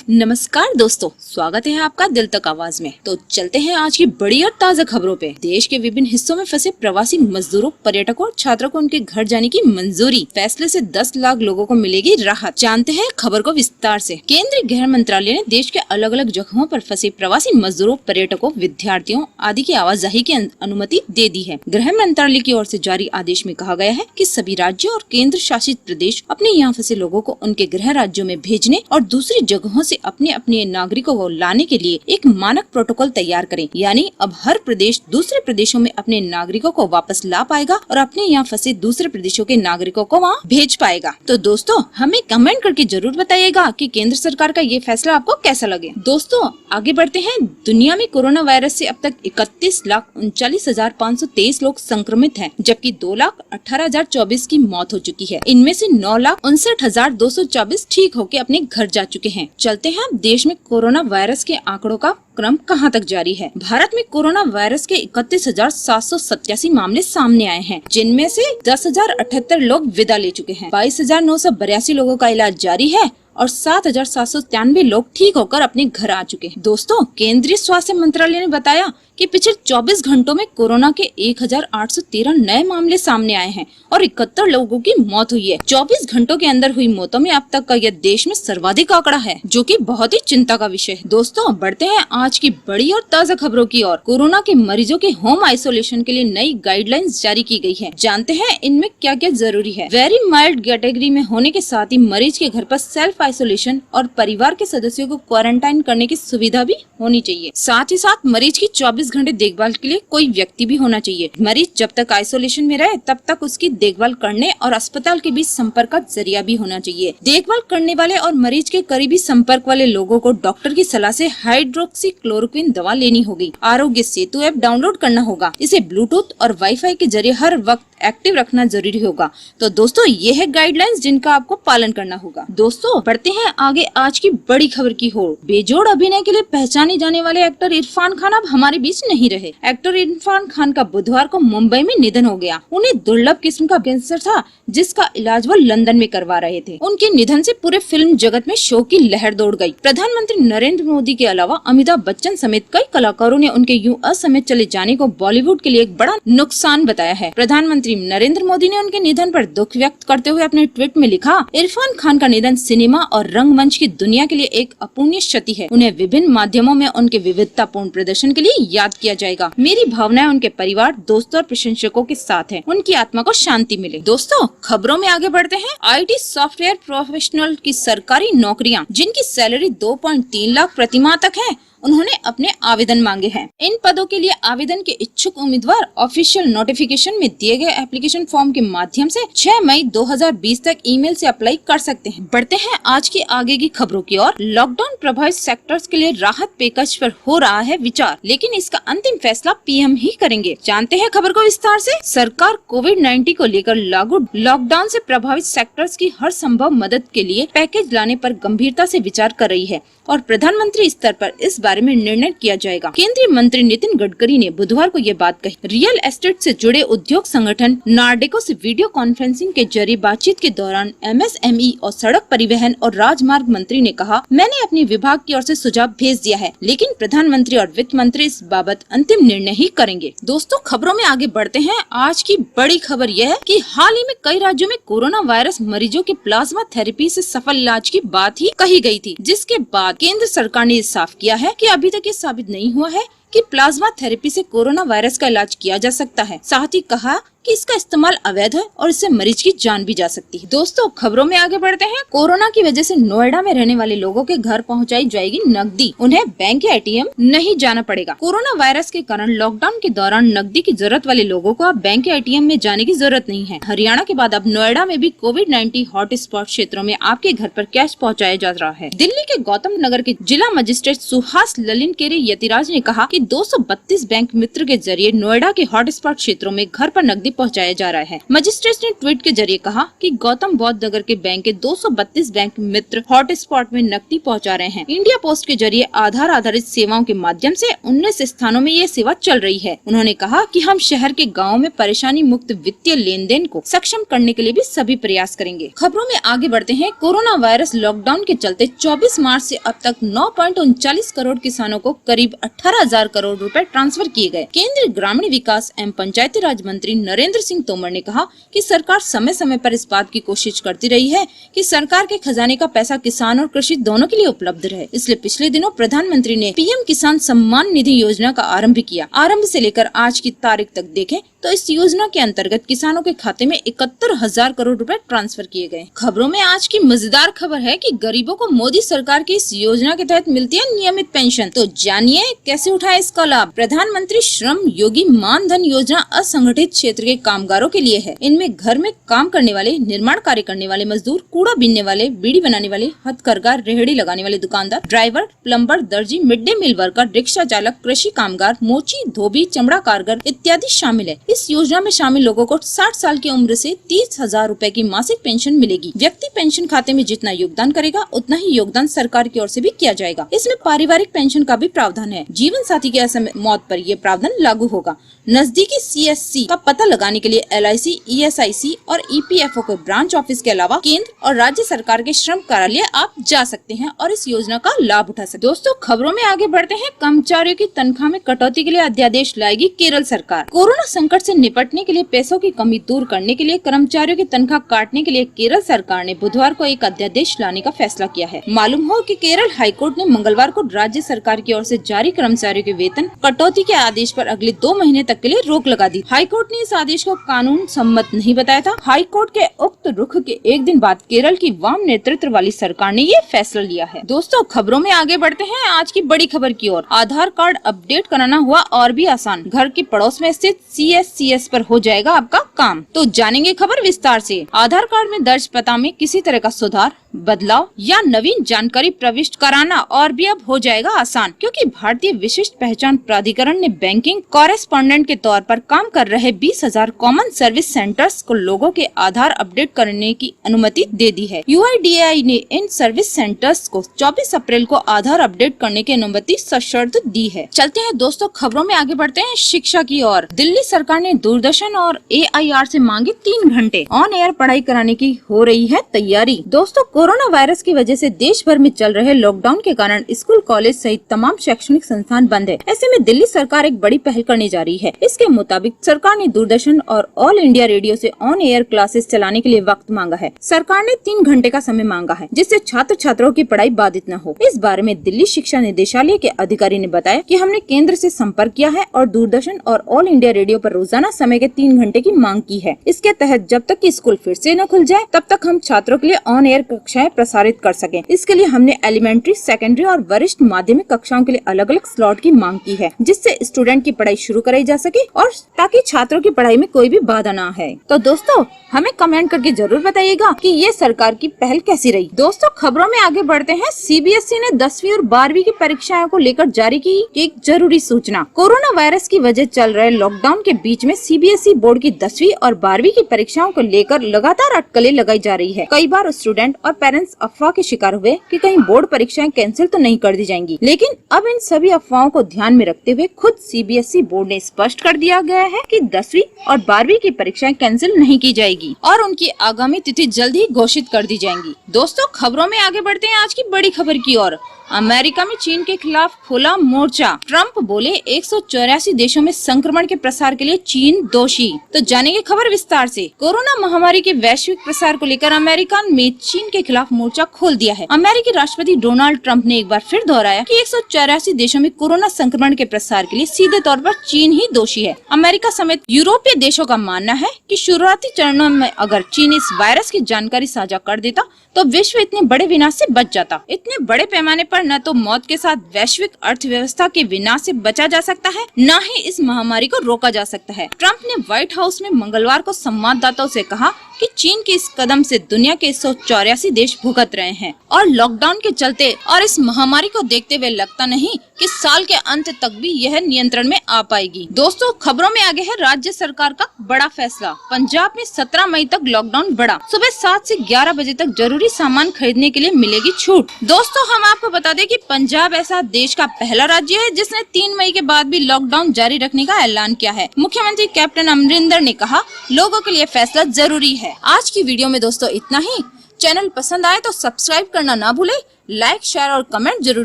नमस्कार दोस्तों, स्वागत है आपका दिल तक आवाज में। तो चलते हैं आज की बड़ी और ताज़ा खबरों पे। देश के विभिन्न हिस्सों में फंसे प्रवासी मजदूरों, पर्यटकों और छात्रों को उनके घर जाने की मंजूरी। फैसले से 10 लाख लोगों को मिलेगी राहत। जानते हैं खबर को विस्तार से। केंद्रीय गृह मंत्रालय ने देश के अलग अलग जगहों पर फंसे प्रवासी मजदूरों, पर्यटकों, विद्यार्थियों आदि की आवाजाही की अनुमति दे दी है। गृह मंत्रालय की ओर से जारी आदेश में कहा गया है कि सभी राज्यों और केंद्र शासित प्रदेश अपने यहाँ फंसे लोगों को उनके गृह राज्यों में भेजने और दूसरी जगहों से अपने अपने नागरिकों को लाने के लिए एक मानक प्रोटोकॉल तैयार करें। यानी अब हर प्रदेश दूसरे प्रदेशों में अपने नागरिकों को वापस ला पाएगा और अपने यहाँ फंसे दूसरे प्रदेशों के नागरिकों को वहाँ भेज पाएगा। तो दोस्तों, हमें कमेंट करके जरूर बताइएगा कि केंद्र सरकार का ये फैसला आपको कैसा लगे। दोस्तों, आगे बढ़ते हैं। दुनिया में कोरोना वायरस से अब तक 31,39,523 लोग संक्रमित हैं, जबकि 2,18,024 की मौत हो चुकी है। इनमें से 9,59,224 ठीक होकर अपने घर जा चुके हैं। चलते हैं देश में कोरोना वायरस के आंकड़ों का क्रम कहां तक जारी है। भारत में कोरोना वायरस के 31,787 मामले सामने आए हैं, जिनमें से 10,078 लोग विदा ले चुके हैं। 22,982 लोगों का इलाज जारी है और 7,793 लोग ठीक होकर अपने घर आ चुके हैं। दोस्तों, केंद्रीय स्वास्थ्य मंत्रालय ने बताया कि पिछले 24 घंटों में कोरोना के 1,813 नए मामले सामने आए हैं और 71 लोगों की मौत हुई है। 24 घंटों के अंदर हुई मौतों में अब तक का यह देश में सर्वाधिक आंकड़ा है, जो कि बहुत ही चिंता का विषय है। दोस्तों, बढ़ते हैं आज की बड़ी और ताज़ा खबरों की ओर। कोरोना के मरीजों के होम आइसोलेशन के लिए नई गाइडलाइंस जारी की गई है। जानते हैं इनमें क्या क्या जरूरी है। वेरी माइल्ड कैटेगरी में होने के साथ ही मरीज के घर पर सेल्फ आइसोलेशन और परिवार के सदस्यों को क्वारंटाइन करने की सुविधा भी होनी चाहिए। साथ ही साथ मरीज की 24 घंटे देखभाल के लिए कोई व्यक्ति भी होना चाहिए। मरीज जब तक आइसोलेशन में रहे तब तक उसकी देखभाल करने और अस्पताल के बीच संपर्क का जरिया भी होना चाहिए। देखभाल करने वाले और मरीज के करीबी संपर्क वाले लोगों को डॉक्टर की सलाह से हाइड्रोक्सीक्लोरोक्विन दवा लेनी होगी। आरोग्य सेतु ऐप डाउनलोड करना होगा। इसे ब्लूटूथ और वाईफाई के जरिए हर वक्त एक्टिव रखना जरूरी होगा। तो दोस्तों, ये है गाइडलाइंस जिनका आपको पालन करना होगा। दोस्तों, बढ़ते हैं आगे आज की बड़ी खबर की ओर। बेजोड़ अभिनय के लिए पहचाने जाने वाले एक्टर इरफान खान अब हमारे बीच नहीं रहे। एक्टर इरफान खान का बुधवार को मुंबई में निधन हो गया। उन्हें दुर्लभ किस्म का कैंसर था, जिसका इलाज वो लंदन में करवा रहे थे। उनके निधन से पूरे फिल्म जगत में शोक की लहर दौड़ गई। प्रधानमंत्री नरेंद्र मोदी के अलावा अमिताभ बच्चन समेत कई कलाकारों ने उनके यूं असमय चले जाने को बॉलीवुड के लिए एक बड़ा नुकसान बताया है। प्रधानमंत्री नरेंद्र मोदी ने उनके निधन पर दुख व्यक्त करते हुए अपने ट्वीट में लिखा, इरफान खान का निधन सिनेमा और रंगमंच की दुनिया के लिए एक अपूर्णीय क्षति है। उन्हें विभिन्न माध्यमों में उनके विविधतापूर्ण प्रदर्शन के लिए याद किया जाएगा। मेरी भावनाएं उनके परिवार, दोस्तों और प्रशंसकों के साथ है। उनकी आत्मा को शांति मिले। दोस्तों, खबरों में आगे बढ़ते हैं। IT सॉफ्टवेयर प्रोफेशनल की सरकारी नौकरियां, जिनकी सैलरी 2.3 लाख प्रति माह तक है, उन्होंने अपने आवेदन मांगे हैं। इन पदों के लिए आवेदन के इच्छुक उम्मीदवार ऑफिशियल नोटिफिकेशन में दिए गए एप्लीकेशन फॉर्म के माध्यम से 6 मई 2020 तक ईमेल से अप्लाई कर सकते हैं। बढ़ते हैं आज की आगे की खबरों की ओर। लॉकडाउन प्रभावित सेक्टर्स के लिए राहत पैकेज पर हो रहा है विचार, लेकिन इसका अंतिम फैसला PM ही करेंगे। जानते हैं खबर को विस्तार से। सरकार कोविड-19 को लेकर लागू लॉकडाउन से प्रभावित सेक्टर्स की हर संभव मदद के लिए पैकेज लाने पर गंभीरता से विचार कर रही है और प्रधानमंत्री स्तर पर इस बारे में निर्णय किया जाएगा। केंद्रीय मंत्री नितिन गडकरी ने बुधवार को ये बात कही। रियल एस्टेट से जुड़े उद्योग संगठन नार्डेको से वीडियो कॉन्फ्रेंसिंग के जरिए बातचीत के दौरान MSME और सड़क परिवहन और राजमार्ग मंत्री ने कहा, मैंने अपने विभाग की ओर से सुझाव भेज दिया है, लेकिन प्रधानमंत्री और वित्त मंत्री इस बाबत अंतिम निर्णय ही करेंगे। दोस्तों, खबरों में आगे बढ़ते हैं। आज की बड़ी खबर यह है कि हाल ही में कई राज्यों में कोरोना वायरस मरीजों के प्लाज्मा थेरेपी से सफल इलाज की बात ही कही गई थी, जिसके बाद केंद्र सरकार ने साफ किया है कि अभी तक ये साबित नहीं हुआ है कि प्लाज्मा थेरेपी से कोरोना वायरस का इलाज किया जा सकता है। साथ ही कहा कि इसका इस्तेमाल अवैध है और इससे मरीज की जान भी जा सकती है। दोस्तों, खबरों में आगे बढ़ते हैं। कोरोना की वजह से नोएडा में रहने वाले लोगों के घर पहुंचाई जाएगी नकदी। उन्हें बैंक या ATM नहीं जाना पड़ेगा। कोरोना वायरस के कारण लॉकडाउन के दौरान नकदी की जरूरत वाले लोगों को अब बैंक या ATM में जाने की जरूरत नहीं है। हरियाणा के बाद अब नोएडा में भी कोविड-19 हॉटस्पॉट क्षेत्रों में आपके घर पर कैश पहुँचाया जा रहा है। दिल्ली के गौतम नगर के जिला मजिस्ट्रेट सुहास ललिन केरे यतिराज ने कहा कि 232 बैंक मित्र के जरिए नोएडा के हॉटस्पॉट क्षेत्रों में घर पर नकदी पहुंचाया जा रहा है। मजिस्ट्रेट ने ट्वीट के जरिए कहा कि गौतम बौद्ध नगर के बैंक के 232 बैंक मित्र हॉटस्पॉट में नकदी पहुंचा रहे हैं। इंडिया पोस्ट के जरिए आधार आधारित सेवाओं के माध्यम से 19 स्थानों में ये सेवा चल रही है। उन्होंने कहा कि हम शहर के गाँव में परेशानी मुक्त वित्तीय लेन देन को सक्षम करने के लिए भी सभी प्रयास करेंगे। खबरों में आगे बढ़ते हैं। कोरोना वायरस लॉकडाउन के चलते 24 मार्च से अब तक 9.39 करोड़ किसानों को करीब 18,000 करोड़ रुपए ट्रांसफर किए गए। केंद्रीय ग्रामीण विकास एवं पंचायती राज मंत्री नरेंद्र सिंह तोमर ने कहा कि सरकार समय समय पर इस बात की कोशिश करती रही है कि सरकार के खजाने का पैसा किसान और कृषि दोनों के लिए उपलब्ध रहे। इसलिए पिछले दिनों प्रधानमंत्री ने पीएम किसान सम्मान निधि योजना का आरंभ किया। आरंभ से लेकर आज की तारीख तक देखें तो इस योजना के अंतर्गत किसानों के खाते में 71,000 करोड़ रुपए ट्रांसफर किए गए। खबरों में आज की मजेदार खबर है कि गरीबों को मोदी सरकार की इस योजना के तहत मिलती है नियमित पेंशन। तो जानिए कैसे उठाए इसका लाभ। प्रधानमंत्री श्रम योगी मान धन योजना असंगठित क्षेत्र के कामगारों के लिए है। इनमें घर में काम करने वाले, निर्माण कार्य करने वाले मजदूर, कूड़ा बीनने वाले, बीड़ी बनाने वाले, हथकरघा, रेहड़ी लगाने वाले दुकानदार, ड्राइवर, प्लम्बर, दर्जी, mid day meal worker, rickshaw चालक, कृषि कामगार, मोची, धोबी, चमड़ा कारीगर इत्यादि शामिल है। इस योजना में शामिल लोगों को 60 साल की उम्र से 30,000 रुपए की मासिक पेंशन मिलेगी। व्यक्ति पेंशन खाते में जितना योगदान करेगा उतना ही योगदान सरकार की ओर से भी किया जाएगा। इसमें पारिवारिक पेंशन का भी प्रावधान है। जीवन साथी की असमय मौत पर यह प्रावधान लागू होगा। नजदीकी CSC का पता लगाने के लिए LIC, ESIC और EPFO के ब्रांच ऑफिस के अलावा केंद्र और राज्य सरकार के श्रम कार्यालय आप जा सकते हैं और इस योजना का लाभ उठा सकते हैं। दोस्तों खबरों में आगे बढ़ते हैं। कर्मचारियों की तनख्वाह में कटौती के लिए अध्यादेश लाएगी केरल सरकार। कोरोना संकट से निपटने के लिए पैसों की कमी दूर करने के लिए कर्मचारियों की तनख्वाह काटने के लिए केरल सरकार ने बुधवार को एक अध्यादेश लाने का फैसला किया है। मालूम हो कि केरल हाईकोर्ट ने मंगलवार को राज्य सरकार की ओर से जारी कर्मचारियों के वेतन कटौती के आदेश पर अगले 2 महीने तक के लिए रोक लगा दी। हाईकोर्ट ने इस आदेश को कानून सम्मत नहीं बताया था। हाईकोर्ट के उक्त रुख के एक दिन बाद केरल की वाम नेतृत्व वाली सरकार ने ये फैसला लिया है। दोस्तों खबरों में आगे बढ़ते हैं आज की बड़ी खबर की ओर। आधार कार्ड अपडेट कराना हुआ और भी आसान। घर के पड़ोस में स्थित CSCS पर हो जाएगा आपका काम। तो जानेंगे खबर विस्तार से। आधार कार्ड में दर्ज पता में किसी तरह का सुधार, बदलाव या नवीन जानकारी प्रविष्ट कराना और भी अब हो जाएगा आसान, क्योंकि भारतीय विशिष्ट पहचान प्राधिकरण ने बैंकिंग कॉरेस्पॉन्डेंट के तौर पर काम कर रहे 20,000 कॉमन सर्विस सेंटर्स को लोगों के आधार अपडेट करने की अनुमति दे दी है। UIDAI ने इन सर्विस सेंटर्स को 24 अप्रैल को आधार अपडेट करने की अनुमति सशर्त दी है। चलते हैं दोस्तों खबरों में आगे बढ़ते हैं शिक्षा की ओर। दिल्ली सरकार ने दूरदर्शन और AIR से मांगे 3 घंटे। ऑन एयर पढ़ाई कराने की हो रही है तैयारी। दोस्तों कोरोना वायरस की वजह से देश भर में चल रहे लॉकडाउन के कारण स्कूल, कॉलेज सहित तमाम शैक्षणिक संस्थान बंद है। ऐसे में दिल्ली सरकार एक बड़ी पहल करने जा रही है। इसके मुताबिक सरकार ने दूरदर्शन और ऑल इंडिया रेडियो से ऑन एयर क्लासेस चलाने के लिए वक्त मांगा है। सरकार ने 3 घंटे का समय मांगा है, जिससे छात्र छात्राओं की पढ़ाई बाधित न हो। इस बारे में दिल्ली शिक्षा निदेशालय के अधिकारी ने बताया कि हमने केंद्र से संपर्क किया है और दूरदर्शन और ऑल इंडिया रेडियो पर रोजाना समय के 3 घंटे की मांग की है। इसके तहत जब तक कि स्कूल फिर से न खुल जाए तब तक हम छात्रों के लिए ऑन एयर कक्षाएं प्रसारित कर सकें। इसके लिए हमने एलिमेंट्री, सेकेंडरी और वरिष्ठ माध्यमिक कक्षाओं के लिए अलग अलग स्लॉट की मांग की है, जिससे स्टूडेंट की पढ़ाई शुरू कराई जा सके और ताकि छात्रों की पढ़ाई में कोई भी बाधा न है। तो दोस्तों हमें कमेंट करके जरूर बताइएगा कि ये सरकार की पहल कैसी रही। दोस्तों खबरों में आगे बढ़ते हैं। CBSE ने 10वीं और 12वीं की परीक्षाओं को लेकर जारी की एक जरूरी सूचना। कोरोना वायरस की वजह चल रहे लॉकडाउन के बीच में CBSE बोर्ड की 10वीं और 12वीं की परीक्षाओं को लेकर लगातार अटकलें लगाई जा रही है। कई बार स्टूडेंट और पेरेंट्स अफवाह के शिकार हुए कि कहीं बोर्ड परीक्षाएं कैंसिल तो नहीं कर दी जाएंगी, लेकिन अब इन सभी अफवाहों को ध्यान में रखते हुए खुद CBSE बोर्ड ने स्पष्ट कर दिया गया है कि 10वीं और 12वीं की परीक्षाएं कैंसिल नहीं की जाएगी और उनकी आगामी तिथि जल्द ही घोषित कर दी जाएंगी। दोस्तों खबरों में आगे बढ़ते हैं आज की बड़ी खबर की ओर। अमेरिका में चीन के खिलाफ खुला मोर्चा। ट्रंप बोले 184 देशों में संक्रमण के प्रसार के लिए चीन दोषी। तो जानेंगे खबर विस्तार से। कोरोना महामारी के वैश्विक प्रसार को लेकर अमेरिका में चीन के खिलाफ मोर्चा खोल दिया है। अमेरिकी राष्ट्रपति डोनाल्ड ट्रंप ने एक बार फिर दोहराया कि 184 देशों में कोरोना संक्रमण के प्रसार के लिए सीधे तौर पर चीन ही दोषी है। अमेरिका समेत यूरोपीय देशों का मानना है कि शुरुआती चरणों में अगर चीन इस वायरस की जानकारी साझा कर देता तो विश्व इतने बड़े विनाश से बच जाता। इतने बड़े पैमाने पर न तो मौत के साथ वैश्विक अर्थव्यवस्था के विनाश से बचा जा सकता है, न ही इस महामारी को रोका जा सकता है। ट्रंप ने व्हाइट हाउस में मंगलवार को संवाददाताओं से कहा कि चीन के इस कदम से दुनिया के 184 देश भुगत रहे हैं और लॉकडाउन के चलते और इस महामारी को देखते हुए लगता नहीं कि साल के अंत तक भी यह नियंत्रण में आ पाएगी। दोस्तों, खबरों में आगे है राज्य सरकार का बड़ा फैसला। पंजाब में 17 मई तक लॉकडाउन बढ़ा। सुबह 7 से 11 बजे तक जरूरी सामान खरीदने के लिए मिलेगी छूट। दोस्तों, हम आपको बता दें कि पंजाब ऐसा देश का पहला राज्य है जिसने 3 मई के बाद भी लॉकडाउन जारी रखने का ऐलान किया है। मुख्यमंत्री कैप्टन अमरिंदर ने कहा, लोगों के लिए फैसला जरूरी है। आज की वीडियो में दोस्तों इतना ही। चैनल पसंद आए तो सब्सक्राइब करना ना भूले, लाइक शेयर और कमेंट जरूर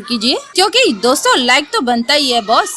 कीजिए, क्योंकि दोस्तों लाइक तो बनता ही है बॉस।